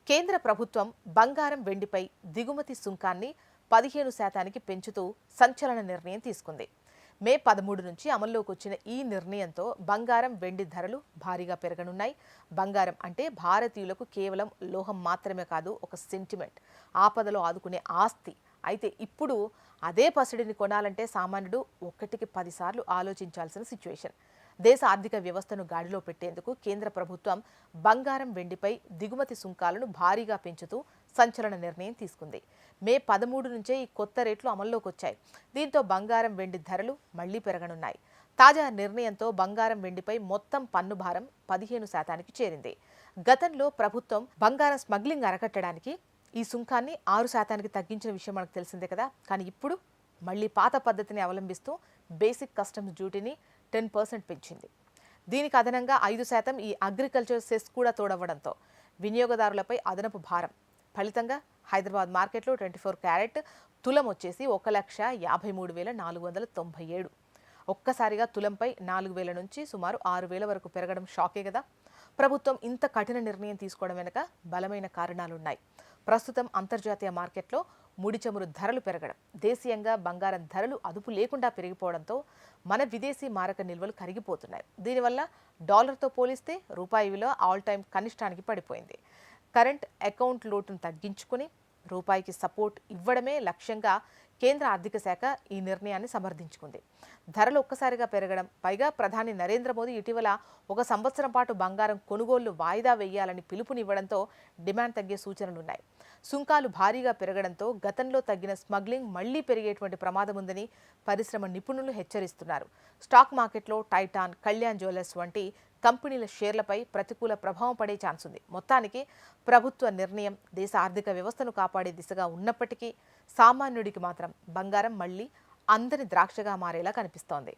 కేంద్ర ప్రభుత్వం బంగారం వెండిపై దిగుమతి సుంకాన్ని 15% పెంచుతూ సంచలన నిర్ణయం తీసుకుంది. మే 13 నుంచి అమల్లోకి వచ్చిన ఈ నిర్ణయంతో బంగారం వెండి ధరలు భారీగా పెరగనున్నాయి. బంగారం అంటే భారతీయులకు కేవలం లోహం మాత్రమే కాదు, ఒక సెంటిమెంట్, ఆపదలో ఆదుకునే ఆస్తి. అయితే ఇప్పుడు అదే పసిడిని కొనాలంటే సామాన్యుడు ఒకటికి 10 సార్లు ఆలోచించాల్సిన సిచ్యువేషన్. దేశ ఆర్థిక వ్యవస్థను గాడిలో పెట్టేందుకు కేంద్ర ప్రభుత్వం బంగారం వెండిపై దిగుమతి సుంకాలను భారీగా పెంచుతూ సంచలన నిర్ణయం తీసుకుంది. మే 13 నుంచే ఈ కొత్త రేట్లు అమల్లోకి వచ్చాయి. దీంతో బంగారం వెండి ధరలు మళ్లీ పెరగనున్నాయి. తాజా నిర్ణయంతో బంగారం వెండిపై మొత్తం పన్ను భారం 15%కి చేరింది. గతంలో ప్రభుత్వం బంగారం స్మగ్లింగ్ అరకట్టడానికి ఈ సుంకాన్ని 6%కి తగ్గించిన విషయం మనకు తెలిసిందే కదా. కానీ ఇప్పుడు మళ్లీ పాత పద్ధతిని అవలంబిస్తూ బేసిక్ కస్టమ్స్ డ్యూటీని 10% పెంచింది. దీనికి అదనంగా 5% ఈ అగ్రికల్చర్ సెస్ కూడా తోడవడంతో వినియోగదారులపై అదనపు భారం. ఫలితంగా హైదరాబాద్ మార్కెట్లో 24 క్యారెట్ తులం వచ్చేసి 1,53,497. ఒక్కసారిగా తులంపై 4,000 నుంచి సుమారు 6,000 వరకు పెరగడం షాకే కదా. ప్రభుత్వం ఇంత కఠిన నిర్ణయం తీసుకోవడం వెనుక బలమైన కారణాలున్నాయి. ప్రస్తుతం అంతర్జాతీయ మార్కెట్లో ముడి చమురు ధరలు పెరగడం, దేశీయంగా బంగారం ధరలు అదుపు లేకుండా పెరిగిపోవడంతో మన విదేశీ మారక నిల్వలు కరిగిపోతున్నాయి. దీనివల్ల డాలర్తో పోలిస్తే రూపాయి విలువ ఆల్ టైమ్ కనిష్టానికి పడిపోయింది. కరెంట్ అకౌంట్ లోటును తగ్గించుకుని రూపాయికి సపోర్ట్ ఇవ్వడమే లక్ష్యంగా కేంద్ర ఆర్థిక శాఖ ఈ నిర్ణయాన్ని సమర్థించుకుంది. ధరలు ఒక్కసారిగా పెరగడం, పైగా ప్రధాని నరేంద్ర మోదీ ఇటీవల 1 సంవత్సరం పాటు బంగారం కొనుగోళ్లు వాయిదా వేయాలని పిలుపునివ్వడంతో డిమాండ్ తగ్గే సూచనలున్నాయి. సుంకాలు భారీగా పెరగడంతో గతంలో తగ్గిన స్మగ్లింగ్ మళ్లీ పెరిగేటువంటి ప్రమాదం ఉందని పరిశ్రమ నిపుణులు హెచ్చరిస్తున్నారు. స్టాక్ మార్కెట్లో టైటాన్, కళ్యాణ్ జ్యువెలర్స్ వంటి కంపెనీల షేర్లపై ప్రతికూల ప్రభావం పడే ఛాన్స్ ఉంది. మొత్తానికి ప్రభుత్వ నిర్ణయం దేశ ఆర్థిక వ్యవస్థను కాపాడే దిశగా ఉన్నప్పటికీ సామాన్యుడికి మాత్రం బంగారం మళ్లీ అందని ద్రాక్షగా మారేలా కనిపిస్తోంది.